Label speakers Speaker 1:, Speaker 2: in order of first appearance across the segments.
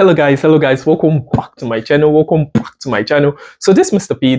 Speaker 1: Hello guys, welcome back to my channel. So this Mr. P.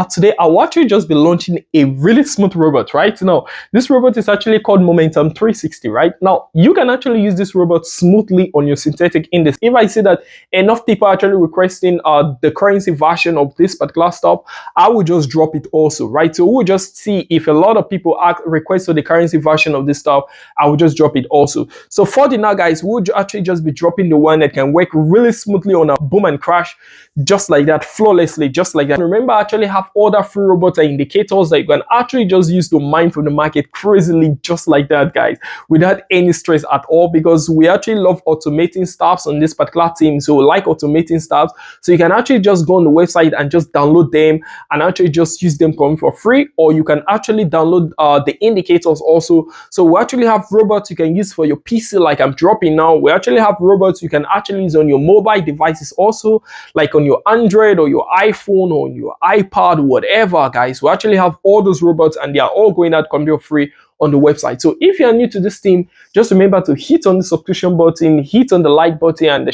Speaker 1: Today I'll actually just be launching a really smooth robot right now. This robot is actually called Momentum 360. Right now you can actually use this robot smoothly on your synthetic index. If I see that enough people are actually requesting the currency version of this particular stuff, I will just drop it also, right? So we'll just see if a lot of people request for the currency version of this stuff. I will just drop it also. So for the now guys, we'll actually just be dropping the one that can work really smoothly on a boom and crash, just like that, flawlessly, just like that. Remember, I actually have other free robots and indicators that you can actually just use to mine from the market crazily, just like that, guys, without any stress at all, because we actually love automating stuffs on this particular team. So we like automating stuffs, so you can actually just go on the website and just download them and actually just use them for free, or you can actually download the indicators also. So we actually have robots you can use for your PC, like I'm dropping now. We actually have robots you can actually use on your mobile devices also, like on your Android or your iPhone or on your iPad, whatever, guys. We actually have all those robots and they are all going out completely free on the website. So if you are new to this team, just remember to hit on the subscription button, hit on the like button and the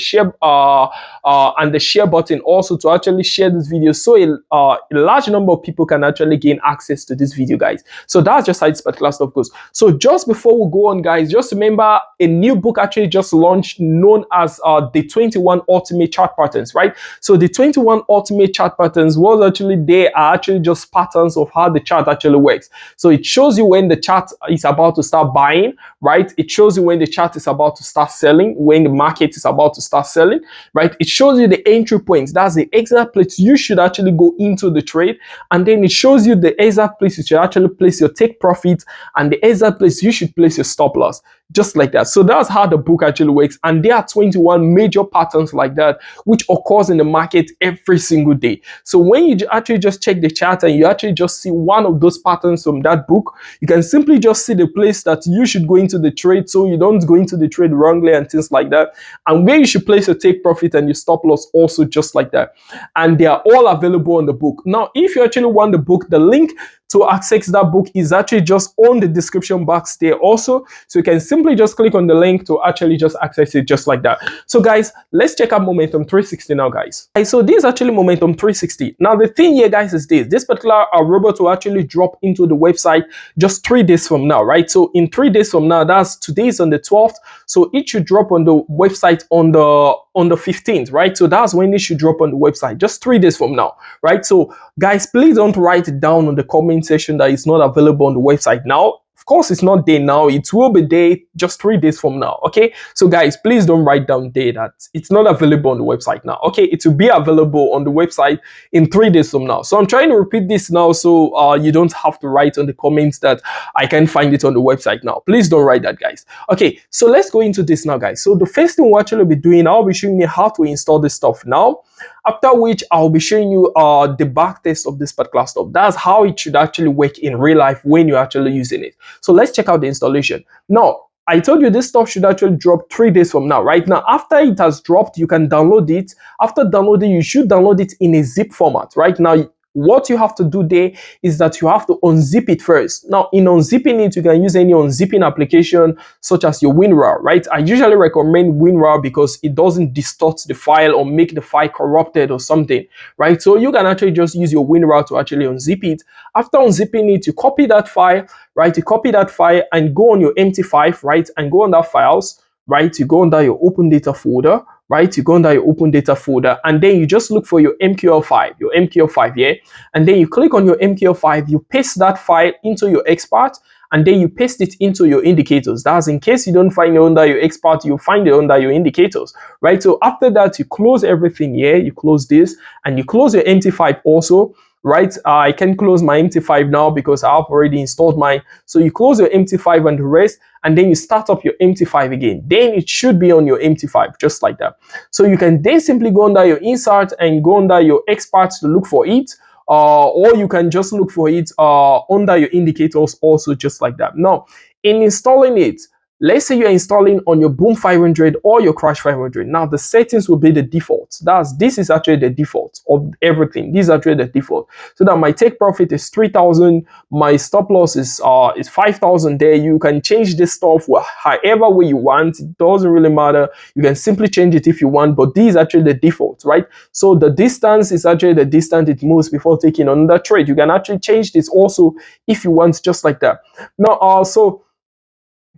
Speaker 1: share button also, to actually share this video so a large number of people can actually gain access to this video, guys. So that's just how this particular stuff goes. So just before we go on, guys, just remember a new book actually just launched known as the 21 ultimate chart patterns, right? So the 21 ultimate chart patterns was actually, they are actually just patterns of how the chart actually works. So it shows you when the chart is about to start buying, right? It shows you when the chart is about to start selling, when the market is about to start selling, right? It shows you the entry points, that's the exact place you should actually go into the trade, and then it shows you the exact place you should actually place your take profit and the exact place you should place your stop loss, just like that. So that's how the book actually works, and there are 21 major patterns like that which occurs in the market every single day. So when you actually just check the chart and you actually just see one of those patterns from that book, you can simply just see the place that you should go into the trade so you don't go into the trade wrongly and things like that, and where you should place your take profit and your stop loss also, just like that. And they are all available on the book. Now if you actually want the book, the link to access that book is actually just on the description box there also, so you can simply just click on the link to actually just access it, just like that. So guys, let's check out Momentum 360 now, guys. So this is actually Momentum 360. Now the thing here, guys, is this particular robot will actually drop into the website just 3 days from now, right? So in 3 days from now, that's today is on the 12th, so it should drop on the website on the 15th, right? So that's when it should drop on the website, just 3 days from now, right? So guys, please don't write it down on the comment section that it's not available on the website now. Of course, it's not there now. It will be there just 3 days from now. Okay, so guys, please don't write down there that it's not available on the website now. Okay, it will be available on the website in 3 days from now. So I'm trying to repeat this now, so you don't have to write on the comments that I can't find it on the website now. Please don't write that, guys. Okay, so let's go into this now, guys. So the first thing we'll actually be doing, I'll be showing you how to install this stuff now. After which I'll be showing you the back test of this particular stuff. That's how it should actually work in real life when you're actually using it. So let's check out the installation. Now, I told you this stuff should actually drop 3 days from now. Right now, after it has dropped, you can download it. After downloading, you should download it in a zip format. Right now, what you have to do there is that you have to unzip it first. Now, in unzipping it, you can use any unzipping application such as your WinRAR, right? I usually recommend WinRAR because it doesn't distort the file or make the file corrupted or something, right? So you can actually just use your WinRAR to actually unzip it. After unzipping it, you copy that file, right? You copy that file and go on your MT5, right? And go under files, right? You go under your open data folder, right? You go under your open data folder and then you just look for your MQL5 here, and then you click on your MQL5, you paste that file into your expert, and then you paste it into your indicators. That's in case you don't find it under your expert, you find it under your indicators, right? So after that, you close everything here, you close this, and you close your MT5 also, right? I can close my MT5 now because I've already installed mine. So you close your MT5 and the rest, and then you start up your MT5 again. Then it should be on your MT5, just like that. So you can then simply go under your insert and go under your experts to look for it. Or you can just look for it under your indicators also, just like that. Now, in installing it, let's say you're installing on your Boom 500 or your Crash 500. Now the settings will be the default. This is actually the default of everything. This is actually the default. So that my take profit is 3,000, my stop loss is 5,000 there. You can change this stuff however way you want. It doesn't really matter. You can simply change it if you want, but this is actually the default, right? So the distance is actually the distance it moves before taking another trade. You can actually change this also if you want, just like that. Now so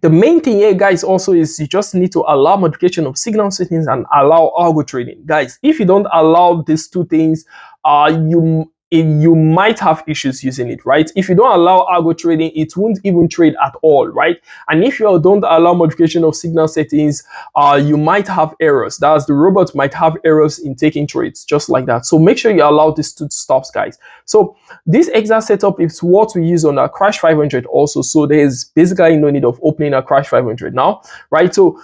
Speaker 1: the main thing here, guys, also is you just need to allow modification of signal settings and allow algo trading. Guys, if you don't allow these two things, you might have issues using it, right? If you don't allow algo trading, it won't even trade at all, right? And if you don't allow modification of signal settings, you might have errors. That's the robot might have errors in taking trades, just like that. So make sure you allow these two stops, guys. So this exact setup is what we use on our Crash 500 also. So there's basically no need of opening a Crash 500 now, right? So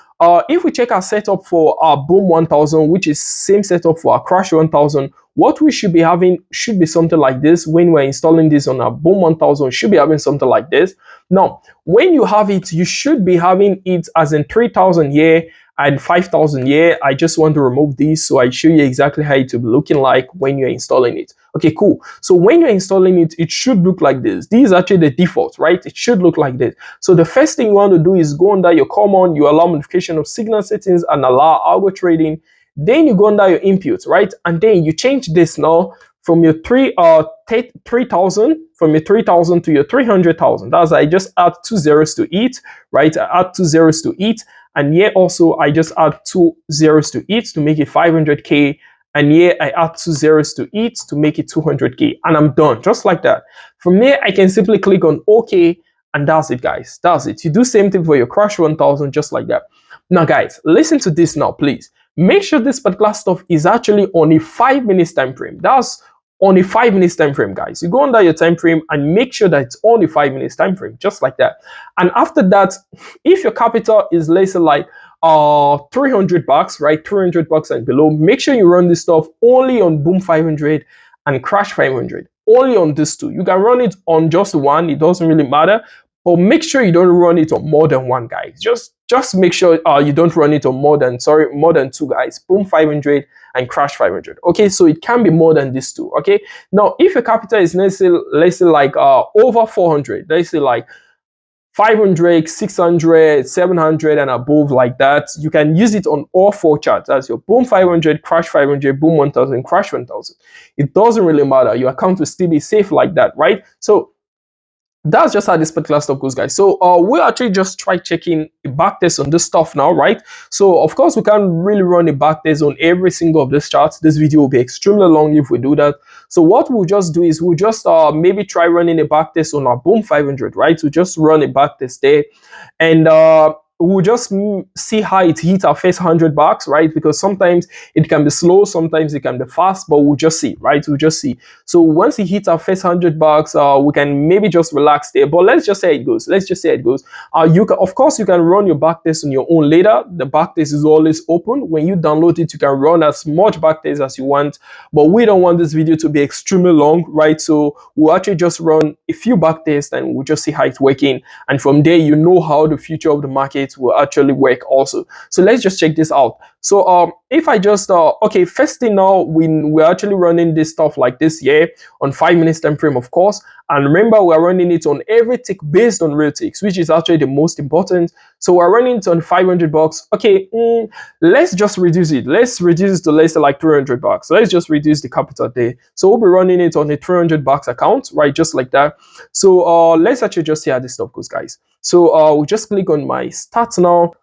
Speaker 1: if we check our setup for our Boom 1000, which is same setup for our Crash 1000, what we should be having should be something like this. When we're installing this on our Boom 1000, should be having something like this. Now, when you have it, you should be having it as in 3,000 here and 5,000 here. I just want to remove this so I show you exactly how it will be looking like when you're installing it. Okay, cool. So when you're installing it, it should look like this. This is actually the default, right? It should look like this. So the first thing you want to do is go under your common, you allow modification of signal settings and allow algo trading. Then you go under your inputs, right? And then you change this now from your 3,000 from your 3,000 to your 300,000. That's I just add 2 zeros to it, right? I add 2 zeros to it, and here also I just add 2 zeros to it to make it 500k, and here I add 2 zeros to it to make it 200k, and I'm done, just like that. From there I can simply click on OK, and that's it, guys. That's it. You do same thing for your Crash 1000, just like that. Now, guys, listen to this now, please. Make sure this particular stuff is actually on a 5 minutes time frame. That's on a 5 minutes time frame, guys. You go under your time frame and make sure that it's on a 5 minutes time frame, just like that. And after that, if your capital is let's say like $300, right, $300 and below, make sure you run this stuff only on Boom 500 and Crash 500, only on these two. You can run it on just one, it doesn't really matter, but make sure you don't run it on more than one, guys. Just make sure you don't run it on more than two, guys. Boom 500 and Crash 500. Okay, so it can be more than these two. Okay, now if your capital is let's say like over 400, let's say like 500, 600, 700 and above, like that, you can use it on all four charts. That's your Boom 500, Crash 500, Boom 1000, Crash 1000. It doesn't really matter. Your account will still be safe like that, right? So that's just how this particular stuff goes, guys. So we'll actually just try checking a backtest on this stuff now, right? So of course we can't really run a backtest on every single of these charts. This video will be extremely long if we do that. So what we'll just do is we'll just maybe try running a backtest on our Boom 500, right? So just run a backtest there, and we'll just see how it hits our first $100, right? Because sometimes it can be slow, sometimes it can be fast, but we'll just see, right? We'll just see. So once it hits our first $100, we can maybe just relax there. But let's just say it goes. Let's just say it goes. You can, of course, you can run your backtest on your own later. The backtest is always open. When you download it, you can run as much backtest as you want. But we don't want this video to be extremely long, right? So we'll actually just run a few backtests and we'll just see how it's working. And from there, you know how the future of the market will actually work also. So let's just check this out. So if I just okay, first thing now, we're actually running this stuff like this here on 5 minutes time frame, of course. And remember, we're running it on every tick based on real ticks, which is actually the most important. So we're running it on $500. Okay, let's just reduce it. Let's reduce it to let's say like $300. So let's just reduce the capital there. So we'll be running it on a $300 account, right? Just like that. So let's actually just see how this stuff goes, guys. So we'll just click on my stats now.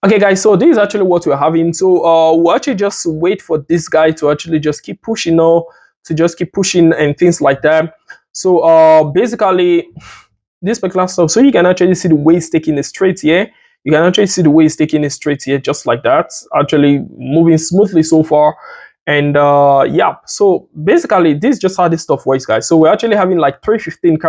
Speaker 1: Okay, guys, so this is actually what we're having. So we'll actually just wait for this guy to actually just keep pushing now, to just keep pushing and things like that. So basically this particular stuff, so you can actually see the way it's taking it straight here. You can actually see the way it's taking it straight here, just like that, actually moving smoothly so far. And yeah, so basically this is just how this stuff works, guys. So we're actually having like 315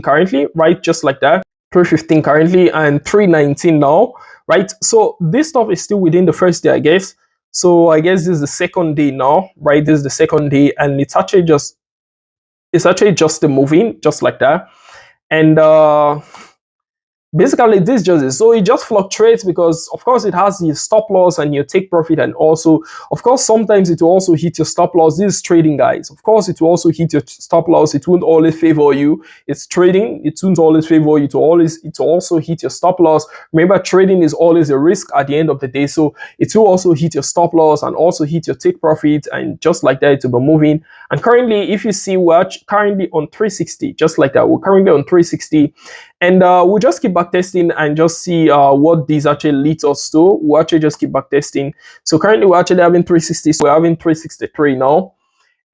Speaker 1: currently, right? Just like that. 315 currently and 319 now, right? So this stuff is still within the first day, I guess. So I guess this is the second day now, right? This is the second day, and it's actually just the moving, just like that. And basically this just is. So it just fluctuates because of course it has your stop loss and your take profit, and also of course sometimes it will also hit your stop loss. This is trading, guys. Of course it will also hit your stop loss. It won't always favor you. It's trading. It won't always favor you. It will also hit your stop loss. Remember, trading is always a risk at the end of the day, so it will also hit your stop loss and also hit your take profit, and just like that it will be moving. And currently, if you see, we're currently on 360, just like that. We're currently on 360, and we'll just keep back testing and just see what these actually leads us to. We'll actually just keep back testing. So currently we're actually having 360, so we're having 363 now.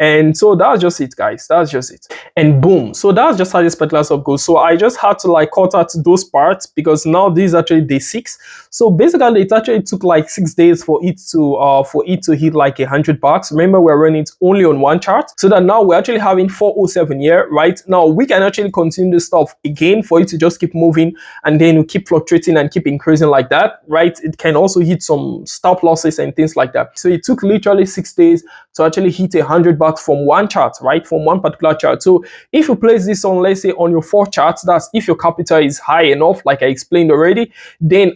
Speaker 1: And so that's just it, guys. That's just it. And boom. So that's just how this particular stuff goes. So I just had to like cut out those parts because now this is actually day 6. So basically it actually took like 6 days for it to hit like $100. Remember, we're running it only on one chart. So that now we're actually having 407 here, right? Now we can actually continue this stuff again for it to just keep moving, and then we keep fluctuating and keep increasing like that, right? It can also hit some stop losses and things like that. So it took literally 6 days to actually hit $100 from one chart, right? From one particular chart. So if you place this on, let's say on your 4 charts, that's if your capital is high enough, like I explained already, then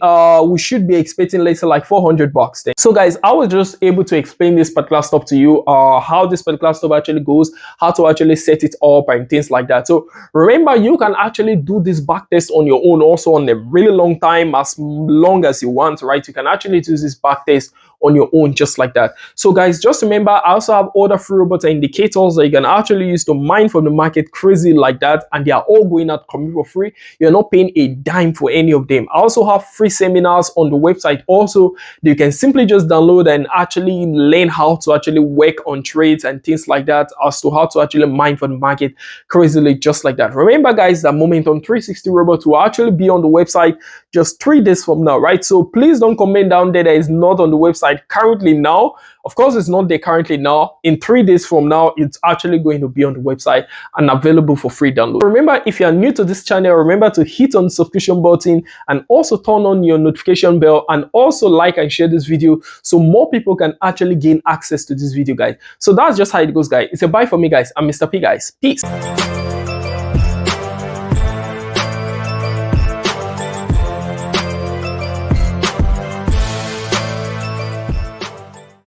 Speaker 1: we should be expecting, let's say, like $400 then. So guys, I was just able to explain this particular stuff to you, how this particular stuff actually goes, how to actually set it up and things like that. So remember, you can actually do this back test on your own also on a really long time, as long as you want, right? You can actually do this back test on your own just like that. So guys, just remember, I also have other free robots and indicators that you can actually use to mine from the market crazy like that, and they are all going out completely for free. You're not paying a dime for any of them. I also have free seminars on the website also that you can simply just download and actually learn how to actually work on trades and things like that, as to how to actually mine from the market crazily just like that. Remember guys, that Momentum 360 robot will actually be on the website just 3 days from now, right? So please don't comment down there that is not on the website currently now. Of course it's not there currently now. In 3 days from now, it's actually going to be on the website and available for free download. Remember, if you are new to this channel, remember to hit on the subscription button and also turn on your notification bell, and also like and share this video so more people can actually gain access to this video, guys. So that's just how it goes, guys. It's a bye for me, guys. I'm Mr. P, guys. Peace.